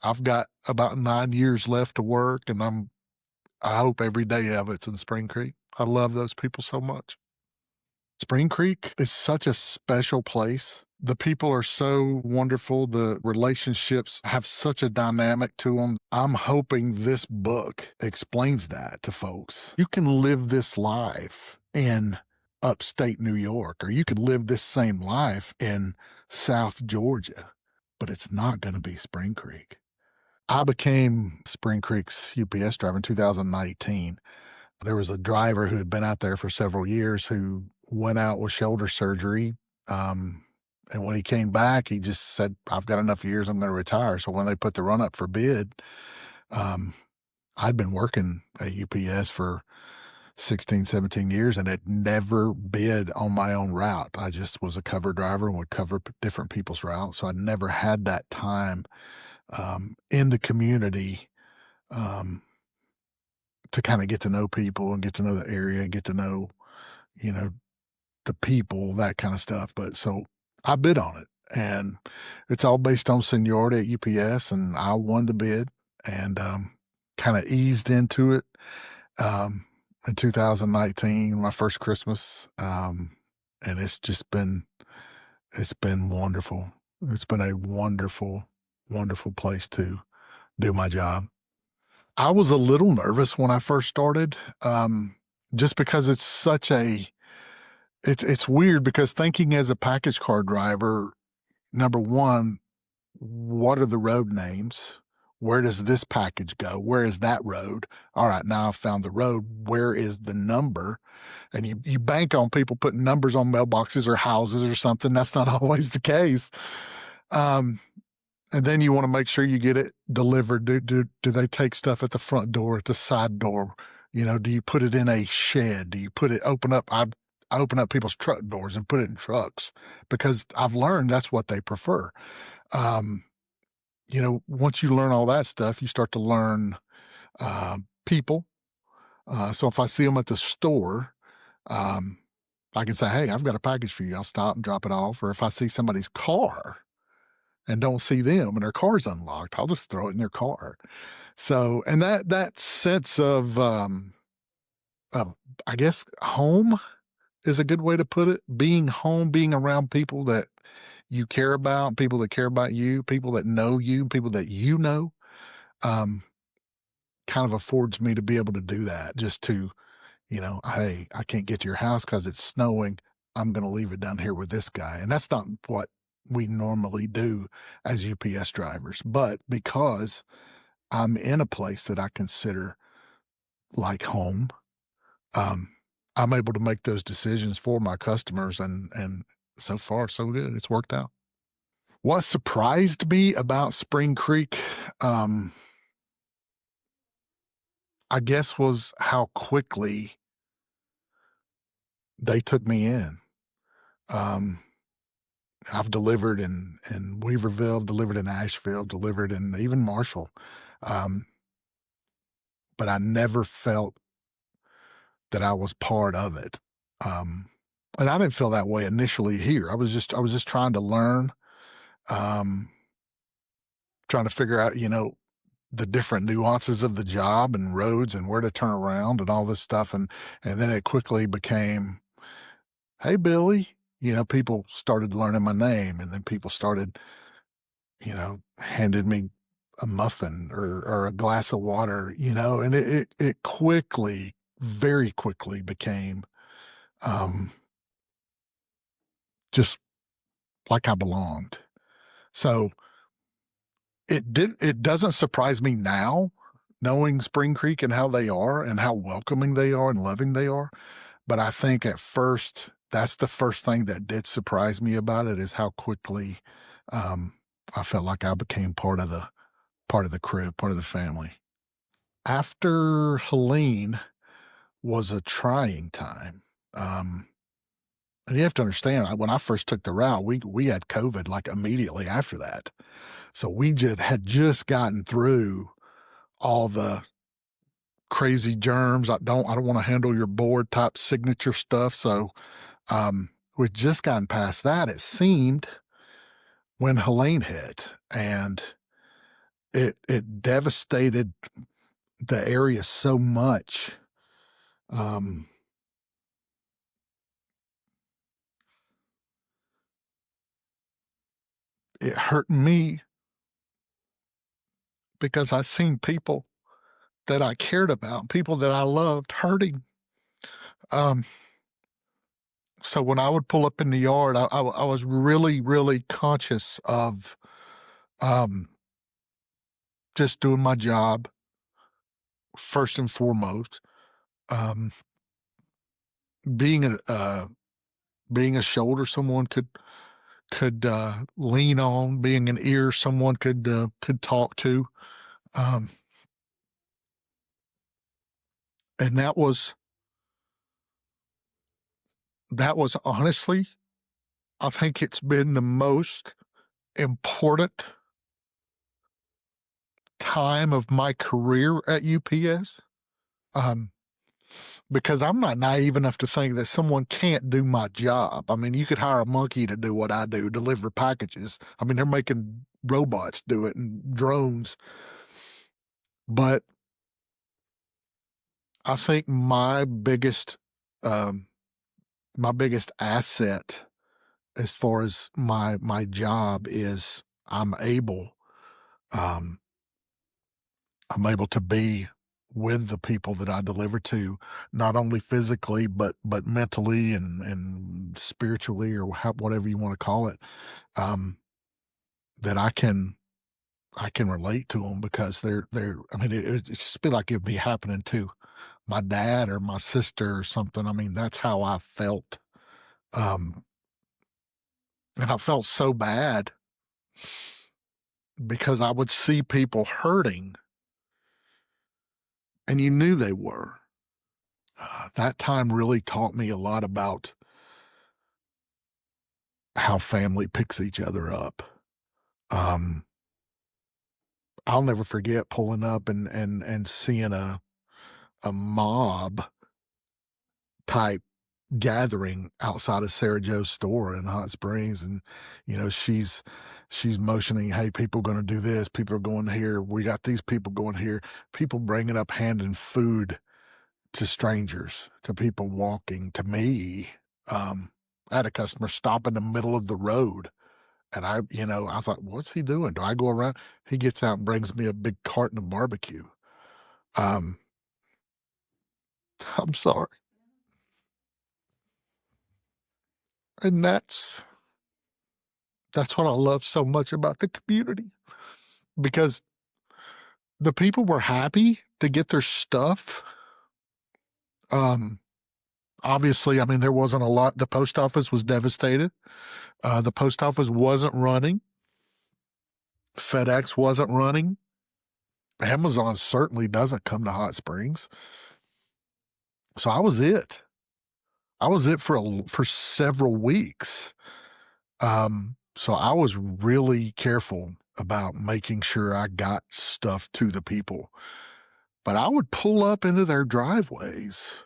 I've got about 9 years left to work, and I hope every day of it's in Spring Creek. I love those people so much. Spring Creek is such a special place. The people are so wonderful. The relationships have such a dynamic to them. I'm hoping this book explains that to folks. You can live this life in upstate New York, or you could live this same life in South Georgia, but it's not going to be Spring Creek. I became Spring Creek's UPS driver in 2019. There was a driver who had been out there for several years who went out with shoulder surgery. Um, and when he came back, he just said, I've got enough years, I'm going to retire. So when they put the run up for bid, um, I'd been working at UPS for 16, 17 years and had never bid on my own route. I just was a cover driver and would cover different people's routes. So I never had that time in the community um, to kind of get to know people and get to know the area, get to know, you know, the people, that kind of stuff. But so I bid on it, and it's all based on seniority at UPS, and I won the bid and kind of eased into it in 2019, my first Christmas. And it's been wonderful. It's been a wonderful, wonderful place to do my job. I was a little nervous when I first started, just because it's such a it's weird because thinking as a package car driver, number one, what are the road names? Where does this package go? Where is that road? All right, now I've found the road. Where is the number? And you bank on people putting numbers on mailboxes or houses or something. That's not always the case. Um, and then you want to make sure you get it delivered. Do they take stuff at the front door, at the side door? You know, do you put it in a shed? Do you put it open up? I open up people's truck doors and put it in trucks because I've learned that's what they prefer. Um, once you learn all that stuff, you start to learn people. So if I see them at the store, um, I can say, "Hey, I've got a package for you." I'll stop and drop it off. Or if I see somebody's car and don't see them and their car's unlocked, I'll just throw it in their car. So, and that sense of I guess home is a good way to put it. Being home, being around people that you care about, people that care about you, people that know you, people that you know, um, kind of affords me to be able to do that. Just to, hey, I can't get to your house because it's snowing. I'm going to leave it down here with this guy. And that's not what we normally do as UPS drivers. But because I'm in a place that I consider like home, um, I'm able to make those decisions for my customers. And so far, so good. It's worked out. What surprised me about Spring Creek, um, I guess, was how quickly they took me in. Um, I've delivered in Weaverville, delivered in Asheville, delivered in even Marshall, um, but I never felt that I was part of it. Um, and I didn't feel that way initially here. I was just trying to learn, um, trying to figure out, the different nuances of the job and roads and where to turn around and all this stuff. And then it quickly became, "Hey, Billy," people started learning my name, and then people started, handed me a muffin or a glass of water, and it quickly, very quickly became, um, just like I belonged. So it doesn't surprise me now knowing Spring Creek and how they are and how welcoming they are and loving they are. But I think at first, that's the first thing that did surprise me about it is how quickly, um, I felt like I became part of the crew, part of the family. After Helene was a trying time. And you have to understand, when I first took the route, we had COVID like immediately after that. So we had just gotten through all the crazy germs. I don't want to handle your board type signature stuff. So we'd just gotten past that, it seemed, when Helene hit. And it devastated the area so much. Um, it hurt me because I seen people that I cared about, people that I loved hurting. Um, so when I would pull up in the yard, I was really, really conscious of um, just doing my job first and foremost. Um, being being a shoulder someone could lean on, being an ear someone could talk to, um, and that was honestly, I think it's been the most important time of my career at UPS. Um, because I'm not naive enough to think that someone can't do my job. I mean, you could hire a monkey to do what I do, deliver packages. I mean, they're making robots do it and drones. But I think um, my biggest asset as far as my job is um, I'm able to be with the people that I deliver to, not only physically but mentally and spiritually or whatever you want to call it. Um, that I can relate to them because they're. I mean, it just be like it'd be happening to my dad or my sister or something. I mean, that's how I felt. Um, and I felt so bad because I would see people hurting and you knew they were. That time really taught me a lot about how family picks each other up. Um, I'll never forget pulling up and seeing a mob type gathering outside of Sarah Joe's store in Hot Springs, and she's motioning, "Hey, people going to do this. People are going here. We got these people going here." People bringing up, handing food to strangers, to people walking, to me. I had a customer stop in the middle of the road. And I was like, what's he doing? Do I go around? He gets out and brings me a big carton of barbecue. Um, I'm sorry. And that's what I love so much about the community because the people were happy to get their stuff. Um, obviously, I mean, there wasn't a lot. The post office was devastated. The post office wasn't running. FedEx wasn't running. Amazon certainly doesn't come to Hot Springs. So I was it. I was it for several weeks. So I was really careful about making sure I got stuff to the people. But I would pull up into their driveways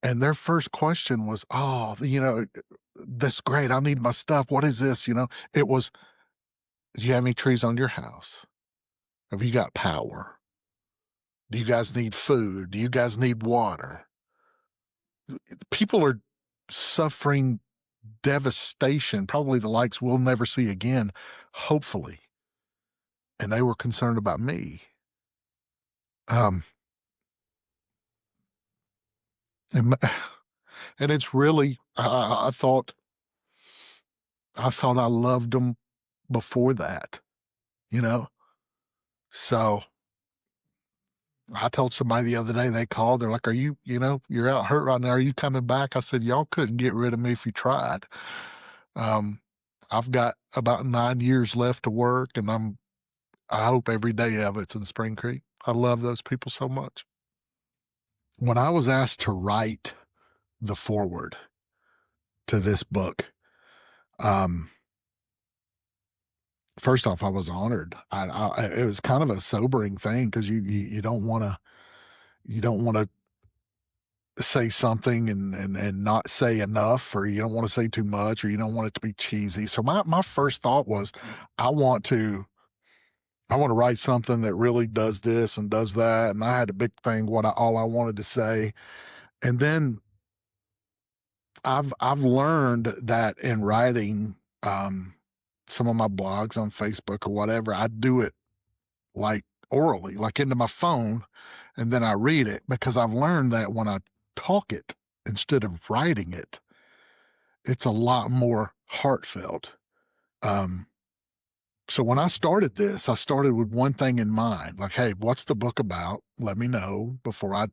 and their first question was, "Oh, that's great. I need my stuff. What is this?" It was, "Do you have any trees on your house? Have you got power? Do you guys need food? Do you guys need water?" People are suffering devastation, probably the likes we'll never see again, hopefully. And they were concerned about me. Um, and, and it's really, I thought I loved them before that, you know? So I told somebody the other day, they called, they're like, you're out hurt right now. Are you coming back? I said, y'all couldn't get rid of me if you tried. Um, I've got about 9 years left to work and I hope every day of it's in Spring Creek. I love those people so much. When I was asked to write the foreword to this book, um, first off, I was honored. It was kind of a sobering thing because you don't want to say something and not say enough, or you don't want to say too much, or you don't want it to be cheesy. So my first thought was, I want to I want to write something that really does this and does that. And I had a big thing, all I wanted to say. And then I've learned that in writing, some of my blogs on Facebook or whatever, I do it like orally, like into my phone, and then I read it because I've learned that when I talk it instead of writing it, it's a lot more heartfelt. Um, so when I started this, I started with one thing in mind, like, hey, what's the book about? Let me know before I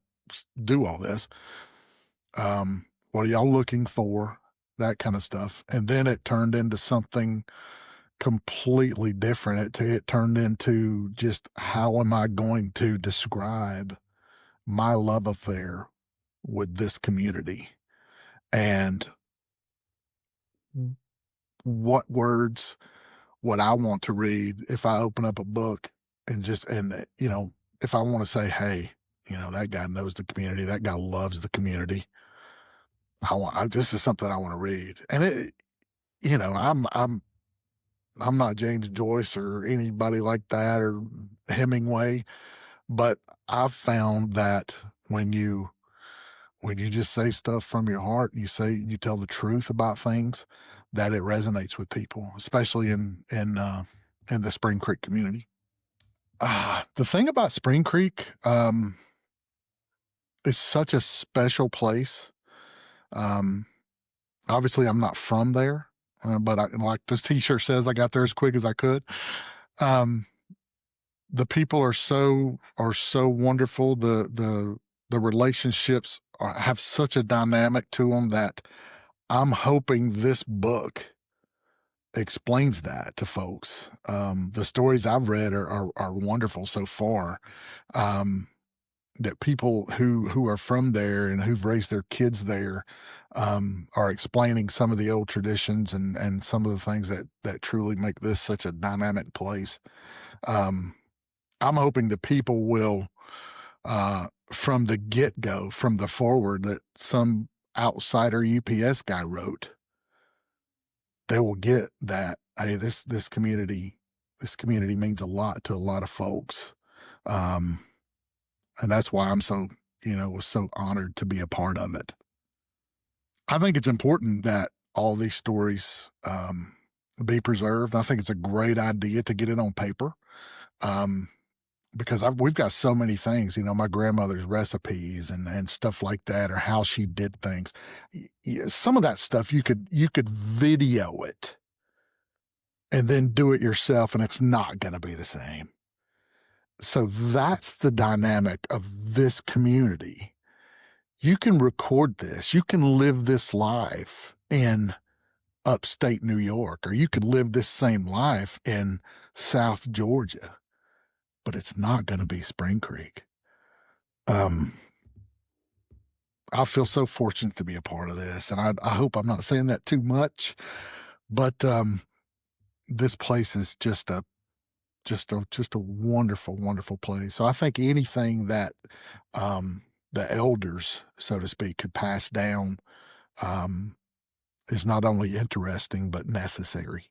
do all this. What are y'all looking for? That kind of stuff. And then it turned into something completely different. It turned into just how am I going to describe my love affair with this community and what words would I want to read if I open up a book and if I want to say, hey, that guy knows the community, that guy loves the community. This is something I want to read. And you know, I'm not James Joyce or anybody like that or Hemingway, but I've found that when you when you just say stuff from your heart and you tell the truth about things, that it resonates with people, especially in the Spring Creek community. The thing about Spring Creek, is such a special place. Um, Obviously, I'm not from there, but like this T-shirt says, I got there as quick as I could. Um, the people are so wonderful. The relationships have such a dynamic to them that I'm hoping this book explains that to folks. The stories I've read are wonderful so far. Um, that people who are from there and who've raised their kids there are explaining some of the old traditions and some of the things that truly make this such a dynamic place. Um, I'm hoping that people will, from the get go, from the forward that some outsider UPS guy wrote, they will get that. Hey, this community means a lot to a lot of folks. Um, and that's why I'm was so honored to be a part of it. I think it's important that all these stories be preserved. I think it's a great idea to get it on paper um, because we've got so many things, my grandmother's recipes and stuff like that, or how she did things. Some of that stuff you could video it and then do it yourself, and it's not going to be the same. So that's the dynamic of this community. You can record this. You can live this life in upstate New York, or you could live this same life in South Georgia, but it's not going to be Spring Creek. Um, I feel so fortunate to be a part of this, and I hope I'm not saying that too much, but this place is just a wonderful, wonderful place. So I think anything that the elders, so to speak, could pass down um, is not only interesting but necessary.